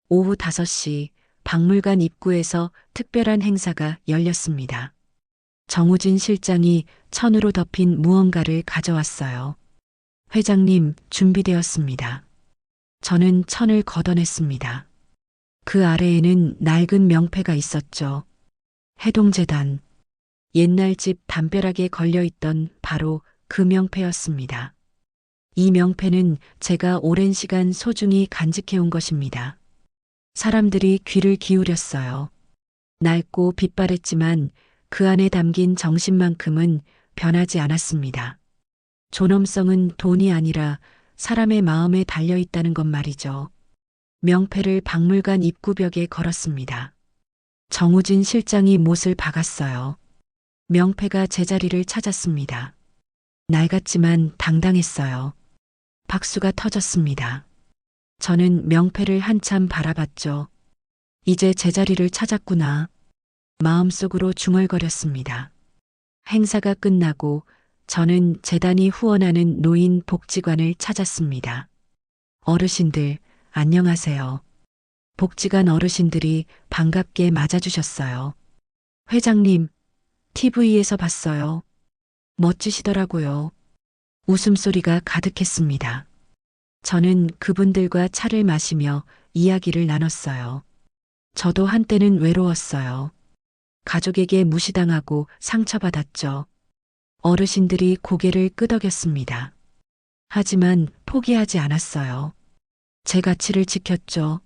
S2: 오후 5시 박물관 입구에서 특별한 행사가 열렸습니다. 정우진 실장이 천으로 덮인 무언가를 가져왔어요. 회장님, 준비되었습니다. 저는 천을 걷어냈습니다. 그 아래에는 낡은 명패가 있었죠. 해동재단. 옛날 집 담벼락에 걸려있던 바로 그 명패였습니다. 이 명패는 제가 오랜 시간 소중히 간직해온 것입니다. 사람들이 귀를 기울였어요. 낡고 빛바랬지만 그 안에 담긴 정신만큼은 변하지 않았습니다. 존엄성은 돈이 아니라 사람의 마음에 달려있다는 것 말이죠. 명패를 박물관 입구벽에 걸었습니다. 정우진 실장이 못을 박았어요. 명패가 제자리를 찾았습니다. 낡았지만 당당했어요. 박수가 터졌습니다. 저는 명패를 한참 바라봤죠. 이제 제자리를 찾았구나. 마음속으로 중얼거렸습니다. 행사가 끝나고 저는 재단이 후원하는 노인 복지관을 찾았습니다. 어르신들, 안녕하세요. 복지관 어르신들이 반갑게 맞아주셨어요. 회장님, TV에서 봤어요. 멋지시더라고요. 웃음소리가 가득했습니다. 저는 그분들과 차를 마시며 이야기를 나눴어요. 저도 한때는 외로웠어요. 가족에게 무시당하고 상처받았죠. 어르신들이 고개를 끄덕였습니다. 하지만 포기하지 않았어요. 제 가치를 지켰죠.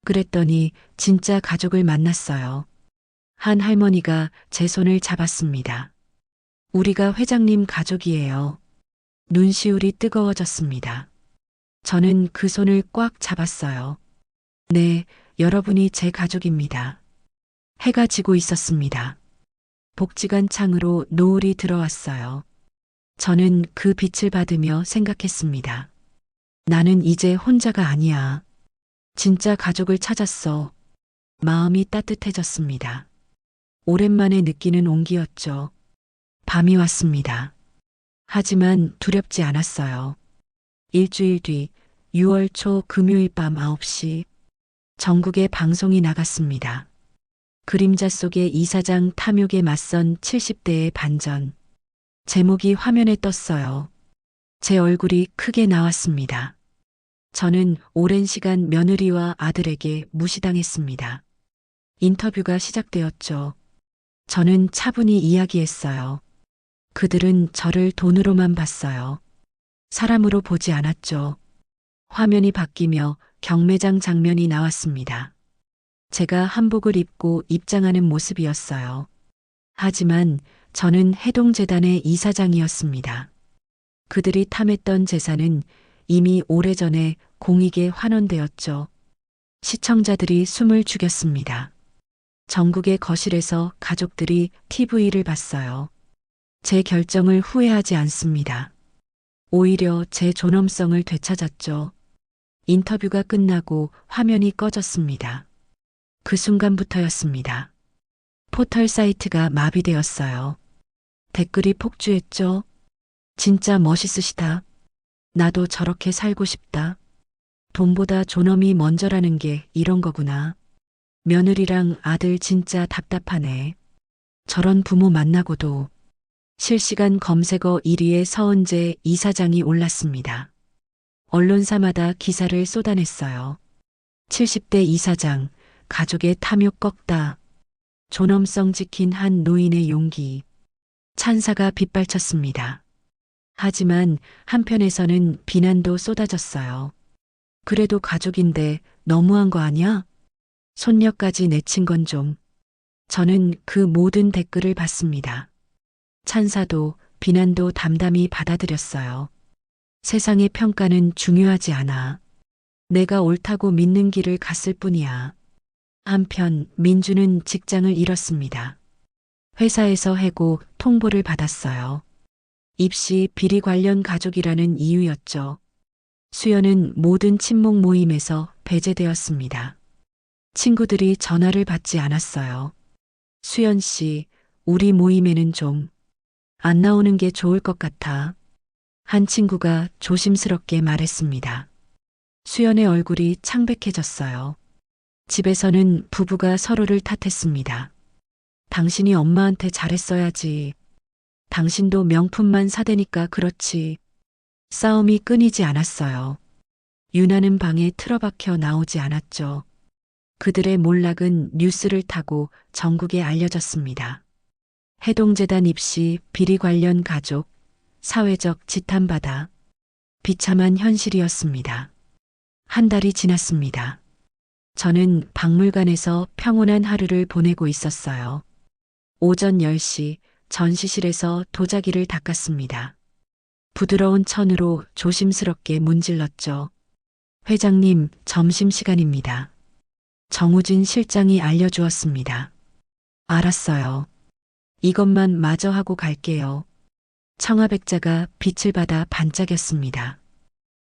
S2: 그랬더니 진짜 가족을 만났어요. 한 할머니가 제 손을 잡았습니다. 우리가 회장님 가족이에요. 눈시울이 뜨거워졌습니다. 저는 그 손을 꽉 잡았어요. 네, 여러분이 제 가족입니다. 해가 지고 있었습니다. 복지관 창으로 노을이 들어왔어요. 저는 그 빛을 받으며 생각했습니다. 나는 이제 혼자가 아니야. 진짜 가족을 찾았어. 마음이 따뜻해졌습니다. 오랜만에 느끼는 온기였죠. 밤이 왔습니다. 하지만 두렵지 않았어요. 일주일 뒤 6월 초 금요일 밤 9시 전국에 방송이 나갔습니다. 그림자 속의 이사장 탐욕에 맞선 70대의 반전. 제목이 화면에 떴어요. 제 얼굴이 크게 나왔습니다. 저는 오랜 시간 며느리와 아들에게 무시당했습니다. 인터뷰가 시작되었죠. 저는 차분히 이야기했어요. 그들은 저를 돈으로만 봤어요. 사람으로 보지 않았죠. 화면이 바뀌며 경매장 장면이 나왔습니다. 제가 한복을 입고 입장하는 모습이었어요. 하지만 저는 해동재단의 이사장이었습니다. 그들이 탐했던 재산은 이미 오래전에 공익에 환원되었죠. 시청자들이 숨을 죽였습니다. 전국의 거실에서 가족들이 TV를 봤어요. 제 결정을 후회하지 않습니다. 오히려 제 존엄성을 되찾았죠. 인터뷰가 끝나고 화면이 꺼졌습니다. 그 순간부터였습니다. 포털 사이트가 마비되었어요. 댓글이 폭주했죠. 진짜 멋있으시다. 나도 저렇게 살고 싶다. 돈보다 존엄이 먼저라는 게 이런 거구나. 며느리랑 아들 진짜 답답하네. 저런 부모 만나고도. 실시간 검색어 1위에 서은재 이사장이 올랐습니다. 언론사마다 기사를 쏟아냈어요. 70대 이사장, 가족의 탐욕 꺾다. 존엄성 지킨 한 노인의 용기. 찬사가 빗발쳤습니다. 하지만 한편에서는 비난도 쏟아졌어요. 그래도 가족인데 너무한 거 아니야? 손녀까지 내친 건 좀. 저는 그 모든 댓글을 봤습니다. 찬사도 비난도 담담히 받아들였어요. 세상의 평가는 중요하지 않아. 내가 옳다고 믿는 길을 갔을 뿐이야. 한편 민주는 직장을 잃었습니다. 회사에서 해고 통보를 받았어요. 입시 비리 관련 가족이라는 이유였죠. 수연은 모든 친목 모임에서 배제되었습니다. 친구들이 전화를 받지 않았어요. 수연 씨, 우리 모임에는 좀 안 나오는 게 좋을 것 같아. 한 친구가 조심스럽게 말했습니다. 수연의 얼굴이 창백해졌어요. 집에서는 부부가 서로를 탓했습니다. 당신이 엄마한테 잘했어야지. 당신도 명품만 사대니까 그렇지. 싸움이 끊이지 않았어요. 유나는 방에 틀어박혀 나오지 않았죠. 그들의 몰락은 뉴스를 타고 전국에 알려졌습니다. 해동재단 입시 비리 관련 가족, 사회적 지탄받아 비참한 현실이었습니다. 한 달이 지났습니다. 저는 박물관에서 평온한 하루를 보내고 있었어요. 오전 10시 전시실에서 도자기를 닦았습니다. 부드러운 천으로 조심스럽게 문질렀죠. 회장님, 점심시간입니다. 정우진 실장이 알려주었습니다. 알았어요. 이것만 마저 하고 갈게요. 청아백자가 빛을 받아 반짝였습니다.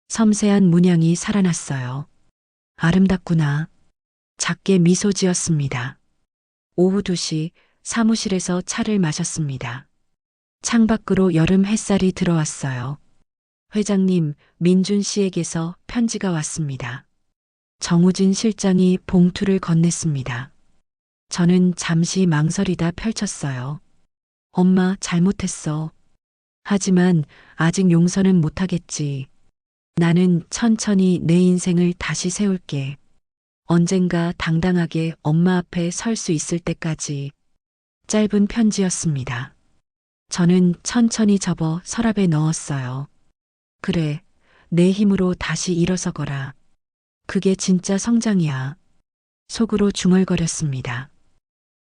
S2: 섬세한 문양이 살아났어요. 아름답구나. 작게 미소 지었습니다. 오후 2시 사무실에서 차를 마셨습니다. 창밖으로 여름 햇살이 들어왔어요. 회장님, 민준 씨에게서 편지가 왔습니다. 정우진 실장이 봉투를 건넸습니다. 저는 잠시 망설이다 펼쳤어요. 엄마, 잘못했어. 하지만 아직 용서는 못하겠지. 나는 천천히 내 인생을 다시 세울게. 언젠가 당당하게 엄마 앞에 설 수 있을 때까지. 짧은 편지였습니다. 저는 천천히 접어 서랍에 넣었어요. 그래, 내 힘으로 다시 일어서거라. 그게 진짜 성장이야. 속으로 중얼거렸습니다.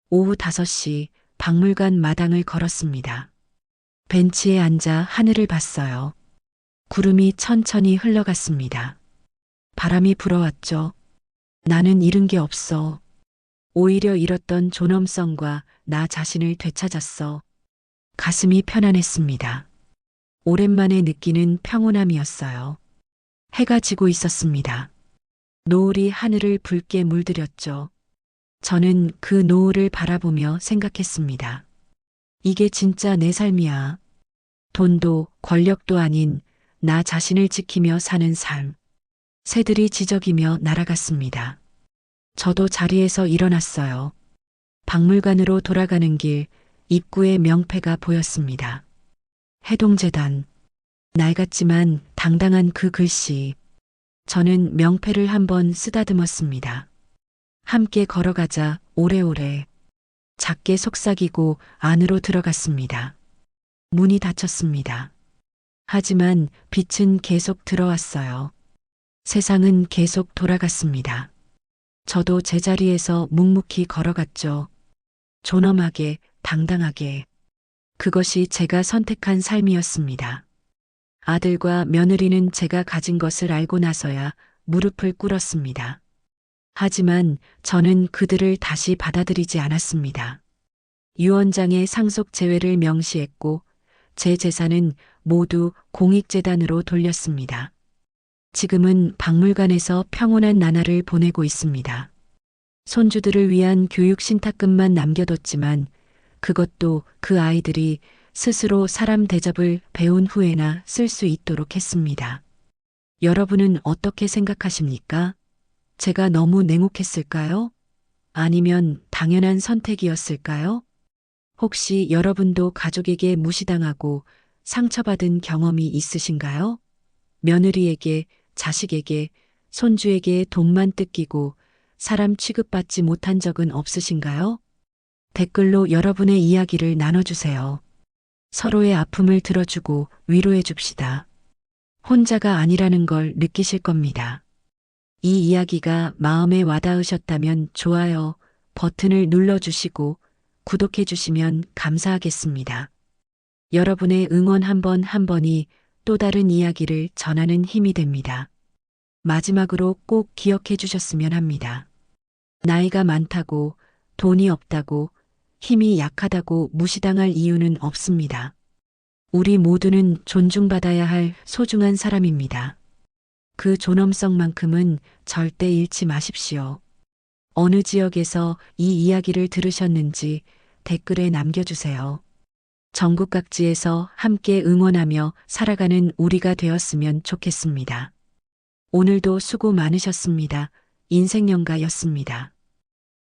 S2: 오후 5시 박물관 마당을 걸었습니다. 벤치에 앉아 하늘을 봤어요. 구름이 천천히 흘러갔습니다. 바람이 불어왔죠. 나는 잃은 게 없어. 오히려 잃었던 존엄성과 나 자신을 되찾았어. 가슴이 편안했습니다. 오랜만에 느끼는 평온함이었어요. 해가 지고 있었습니다. 노을이 하늘을 붉게 물들였죠. 저는 그 노을을 바라보며 생각했습니다. 이게 진짜 내 삶이야. 돈도 권력도 아닌 나 자신을 지키며 사는 삶. 새들이 지저귀며 날아갔습니다. 저도 자리에서 일어났어요. 박물관으로 돌아가는 길 입구에 명패가 보였습니다. 해동재단. 낡았지만 당당한 그 글씨. 저는 명패를 한번 쓰다듬었습니다. 함께 걸어가자 오래오래. 작게 속삭이고 안으로 들어갔습니다. 문이 닫혔습니다. 하지만 빛은 계속 들어왔어요. 세상은 계속 돌아갔습니다. 저도 제자리에서 묵묵히 걸어갔죠. 존엄하게, 당당하게. 그것이 제가 선택한 삶이었습니다. 아들과 며느리는 제가 가진 것을 알고 나서야 무릎을 꿇었습니다. 하지만 저는 그들을 다시 받아들이지 않았습니다. 유언장에 상속 제외를 명시했고 제 재산은 모두 공익재단으로 돌렸습니다. 지금은 박물관에서 평온한 나날을 보내고 있습니다. 손주들을 위한 교육 신탁금만 남겨뒀지만 그것도 그 아이들이 스스로 사람 대접을 배운 후에나 쓸 수 있도록 했습니다. 여러분은 어떻게 생각하십니까? 제가 너무 냉혹했을까요? 아니면 당연한 선택이었을까요? 혹시 여러분도 가족에게 무시당하고 상처받은 경험이 있으신가요? 며느리에게, 자식에게, 손주에게 돈만 뜯기고 사람 취급받지 못한 적은 없으신가요? 댓글로 여러분의 이야기를 나눠주세요. 서로의 아픔을 들어주고 위로해 줍시다. 혼자가 아니라는 걸 느끼실 겁니다. 이 이야기가 마음에 와닿으셨다면 좋아요 버튼을 눌러주시고 구독해 주시면 감사하겠습니다. 여러분의 응원 한 번 한 번이 또 다른 이야기를 전하는 힘이 됩니다. 마지막으로 꼭 기억해 주셨으면 합니다. 나이가 많다고, 돈이 없다고, 힘이 약하다고 무시당할 이유는 없습니다. 우리 모두는 존중받아야 할 소중한 사람입니다. 그 존엄성만큼은 절대 잃지 마십시오. 어느 지역에서 이 이야기를 들으셨는지 댓글에 남겨주세요. 전국 각지에서 함께 응원하며 살아가는 우리가 되었으면 좋겠습니다. 오늘도 수고 많으셨습니다. 인생영가였습니다.